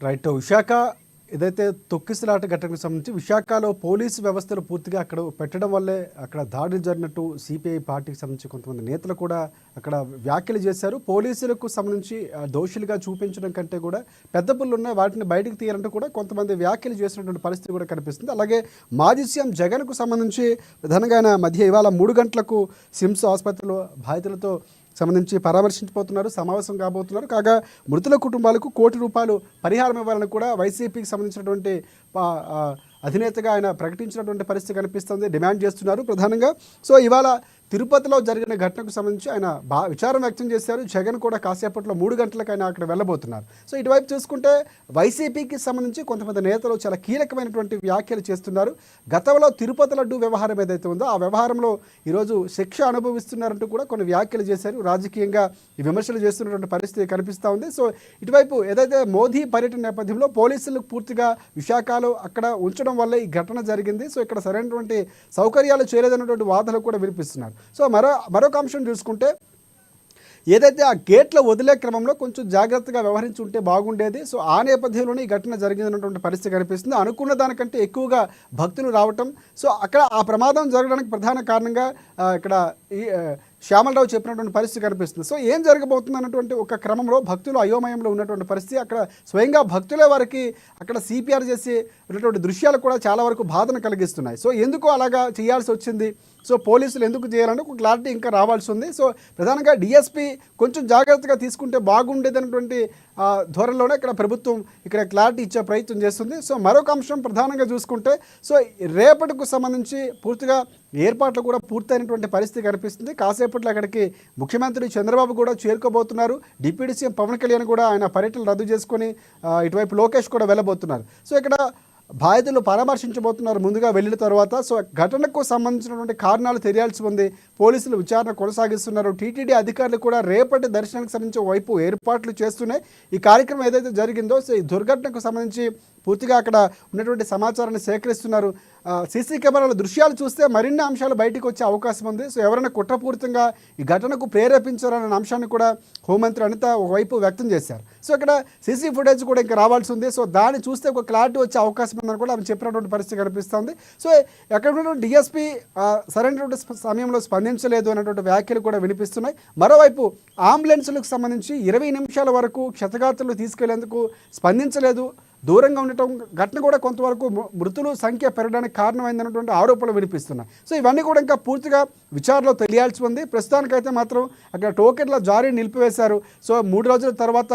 Right. Visakha ఏదైతే తొక్కిసలాట ఘటనకు సంబంధించి విశాఖలో పోలీసు వ్యవస్థలు పూర్తిగా అక్కడ పెట్టడం వల్లే అక్కడ దాడులు జరిగినట్టు సిపిఐ పార్టీకి సంబంధించి కొంతమంది నేతలు కూడా అక్కడ వ్యాఖ్యలు చేశారు. పోలీసులకు సంబంధించి దోషులుగా చూపించడం కంటే కూడా పెద్ద పుల్లు ఉన్నాయి, వాటిని బయటకు తీయాలంటూ కూడా కొంతమంది వ్యాఖ్యలు చేసినటువంటి పరిస్థితి కూడా కనిపిస్తుంది. అలాగే మాజీ సీఎం జగన్కు సంబంధించి ప్రధానంగా ఆయన మధ్య ఇవాళ 3 గంటలకు సిమ్స్ ఆసుపత్రిలో బాధితులతో సంబంధించి పరామర్శించబోతున్నారు, సమావేశం కాబోతున్నారు. కాగా మృతుల కుటుంబాలకు ₹1 కోటి పరిహారం ఇవ్వాలని కూడా వైసీపీకి సంబంధించినటువంటి అధినేతగా ఆయన ప్రకటించినటువంటి పరిస్థితి కనిపిస్తుంది, డిమాండ్ చేస్తున్నారు ప్రధానంగా. సో ఇవాళ తిరుపతిలో జరిగిన ఘటనకు సంబంధించి ఆయన విచారం వ్యక్తం చేశారు. జగన్ కూడా కాసేపట్లో 3 గంటలకు ఆయన అక్కడ వెళ్ళబోతున్నారు. సో ఇటువైపు చూసుకుంటే వైసీపీకి సంబంధించి కొంతమంది నేతలు చాలా కీలకమైనటువంటి వ్యాఖ్యలు చేస్తున్నారు. గతంలో తిరుపతి లడ్డు వ్యవహారం ఏదైతే ఉందో ఆ వ్యవహారంలో ఈరోజు శిక్ష అనుభవిస్తున్నారంటూ కూడా కొన్ని వ్యాఖ్యలు చేశారు. రాజకీయంగా ఈ విమర్శలు చేస్తున్నటువంటి పరిస్థితి కనిపిస్తూ ఉంది. సో ఇటువైపు ఏదైతే మోదీ పర్యటన నేపథ్యంలో పోలీసులకు పూర్తిగా విశాఖలో అక్కడ ఉంచడం వల్ల ఈ ఘటన జరిగింది. సో ఇక్కడ సరైనటువంటి సౌకర్యాలు చేయలేదన్నటువంటి వాదనలు కూడా వినిపిస్తున్నారు. సో మరొక అంశం చూసుకుంటే ఏదైతే ఆ గేట్లో వదిలే క్రమంలో కొంచెం జాగ్రత్తగా వ్యవహరించి ఉంటే బాగుండేది. సో ఆ నేపథ్యంలోనే ఈ ఘటన జరిగిందన్నటువంటి పరిస్థితి కనిపిస్తుంది. అనుకున్న దానికంటే ఎక్కువగా భక్తులు రావటం, సో అక్కడ ఆ ప్రమాదం జరగడానికి ప్రధాన కారణంగా ఇక్కడ ఈ శ్యామలరావు చెప్పినటువంటి పరిస్థితి కనిపిస్తుంది. సో ఏం జరగబోతుంది అన్నటువంటి ఒక క్రమంలో భక్తులు అయోమయంలో ఉన్నటువంటి పరిస్థితి, అక్కడ స్వయంగా భక్తులే వారికి అక్కడ సిపిఆర్ చేసి ఉన్నటువంటి దృశ్యాలు కూడా చాలా వరకు బాధను కలిగిస్తున్నాయి. సో ఎందుకు అలాగా చేయాల్సి వచ్చింది, సో పోలీసులు ఎందుకు చేయాలని ఒక క్లారిటీ ఇంకా రావాల్సి ఉంది. సో ప్రధానంగా డిఎస్పీ కొంచెం జాగ్రత్తగా తీసుకుంటే బాగుండేదన్నటువంటి ధోరణిలోనే ఇక్కడ ప్రభుత్వం ఇక్కడ క్లారిటీ ఇచ్చే ప్రయత్నం చేస్తుంది. సో మరొక అంశం ప్రధానంగా చూసుకుంటే సో రేపటికి సంబంధించి పూర్తిగా ఏర్పాట్లు కూడా పూర్తయినటువంటి పరిస్థితి కనిపిస్తుంది. కాసేపట్లో అక్కడికి ముఖ్యమంత్రి చంద్రబాబు కూడా చేరుకోబోతున్నారు. డిప్యూటీ సీఎం పవన్ కళ్యాణ్ కూడా ఆయన పర్యటన రద్దు చేసుకొని ఇటువైపు లోకేష్ కూడా వెళ్ళబోతున్నారు. సో ఇక్కడ బాధితులు పరామర్శించబోతున్నారు ముందుగా వెళ్ళిన తర్వాత. సో ఘటనకు సంబంధించినటువంటి కారణాలు తెలియాల్సి ఉంది. పోలీసులు విచారణ కొనసాగిస్తున్నారు. టీటీడీ అధికారులు కూడా రేపటి దర్శనానికి సంబంధించి వైపు ఏర్పాట్లు చేస్తున్నాయి. ఈ కార్యక్రమం ఏదైతే జరిగిందో సో ఈ దుర్ఘటనకు సంబంధించి పూర్తిగా అక్కడ ఉన్నటువంటి సమాచారాన్ని సేకరిస్తున్నారు. సీసీ కెమెరాల దృశ్యాలు చూస్తే మరిన్ని అంశాలు బయటకు వచ్చే అవకాశం ఉంది. సో ఎవరైనా కుట్రపూరితంగా ఈ ఘటనకు ప్రేరేపించారన్న అంశాన్ని కూడా హోంమంత్రి అనిత ఒకవైపు వ్యక్తం చేశారు. సో ఇక్కడ సీసీ ఫుటేజ్ కూడా ఇంకా రావాల్సి ఉంది. సో దాన్ని చూస్తే ఒక క్లారిటీ వచ్చే అవకాశం ఉందని కూడా ఆమె చెప్పినటువంటి పరిస్థితి కనిపిస్తుంది. సో ఎక్కడ ఉన్నటువంటి డిఎస్పీ సరైనటువంటి సమయంలో స్పందించలేదు అన్నటువంటి వ్యాఖ్యలు కూడా వినిపిస్తున్నాయి. మరోవైపు అంబులెన్సులకు సంబంధించి 20 నిమిషాల వరకు క్షతగాత్రులు తీసుకెళ్లేందుకు స్పందించలేదు, దూరంగా ఉండటం ఘటన కూడా కొంతవరకు మృతుల సంఖ్య పెరగడానికి కారణమైందన్నటువంటి ఆరోపణలు వినిపిస్తున్నాయి. సో ఇవన్నీ కూడా ఇంకా పూర్తిగా విచారణలో తెలియాల్సి ఉంది. ప్రస్తుతానికైతే మాత్రం అక్కడ టోకెన్ల జారీ నిలిపివేశారు. సో 3 రోజుల తర్వాత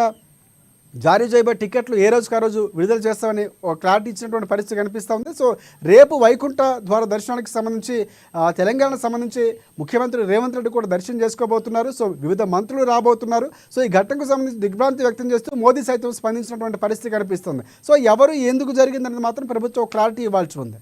జారీ చేయబోయే టికెట్లు ఏ రోజుకి ఆ రోజు విడుదల చేస్తామని ఒక క్లారిటీ ఇచ్చినటువంటి పరిస్థితి కనిపిస్తూ ఉంది. సో రేపు వైకుంఠ ద్వార దర్శనానికి సంబంధించి తెలంగాణకు సంబంధించి ముఖ్యమంత్రి రేవంత్ రెడ్డి కూడా దర్శనం చేసుకోబోతున్నారు. సో వివిధ మంత్రులు రాబోతున్నారు. సో ఈ ఘటనకు సంబంధించి దిగ్భ్రాంతి వ్యక్తం చేస్తూ మోదీ సైతం స్పందించినటువంటి పరిస్థితి కనిపిస్తుంది. సో ఎవరు ఎందుకు జరిగిందనేది మాత్రం ప్రభుత్వం క్లారిటీ ఇవ్వాల్సి ఉంది.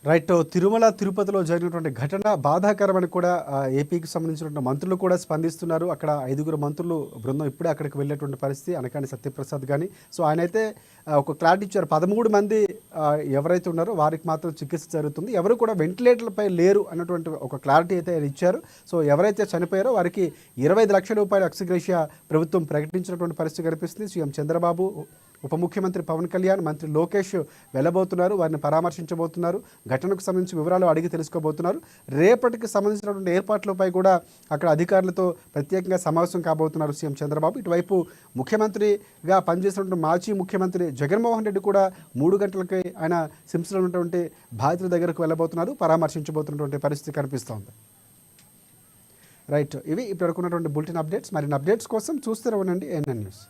రైట్. తిరుమల తిరుపతిలో జరిగినటువంటి ఘటన బాధాకరమని కూడా ఏపీకి సంబంధించినటువంటి మంత్రులు కూడా స్పందిస్తున్నారు. అక్కడ 5 మంత్రులు బృందం ఇప్పుడే అక్కడికి వెళ్ళేటువంటి పరిస్థితి, అనకాని సత్యప్రసాద్ కానీ. సో ఆయనైతే ఒక క్లారిటీ ఇచ్చారు. 13 మంది ఎవరైతే ఉన్నారో వారికి మాత్రం చికిత్స జరుగుతుంది, ఎవరు కూడా వెంటిలేటర్లపై లేరు అన్నటువంటి ఒక క్లారిటీ అయితే ఆయన ఇచ్చారు. సో ఎవరైతే చనిపోయారో వారికి ₹25 లక్షల ఎక్స్‌గ్రేషియా ప్రభుత్వం ప్రకటించినటువంటి పరిస్థితి కనిపిస్తుంది. సీఎం చంద్రబాబు, ఉప ముఖ్యమంత్రి పవన్ కళ్యాణ్, మంత్రి లోకేష్ వెళ్ళబోతున్నారు, వారిని పరామర్శించబోతున్నారు, ఘటనకు సంబంధించి వివరాలు అడిగి తెలుసుకోబోతున్నారు. రేపటికి సంబంధించినటువంటి ఏర్పాట్లపై కూడా అక్కడ అధికారులతో ప్రత్యేకంగా సమావేశం కాబోతున్నారు సీఎం చంద్రబాబు. ఇటువైపు ముఖ్యమంత్రిగా పనిచేసినటువంటి మాజీ ముఖ్యమంత్రి జగన్మోహన్ రెడ్డి కూడా 3 గంటలకి ఆయన సిమ్స్లో ఉన్నటువంటి బాధితుల దగ్గరకు వెళ్ళబోతున్నారు, పరామర్శించబోతున్నటువంటి పరిస్థితి కనిపిస్తోంది. రైట్. ఇవి ఇప్పటివరకు ఉన్నటువంటి బులెటిన్ అప్డేట్స్. మరిన్ని అప్డేట్స్ కోసం చూస్తూనే ఉండండి ANN న్యూస్.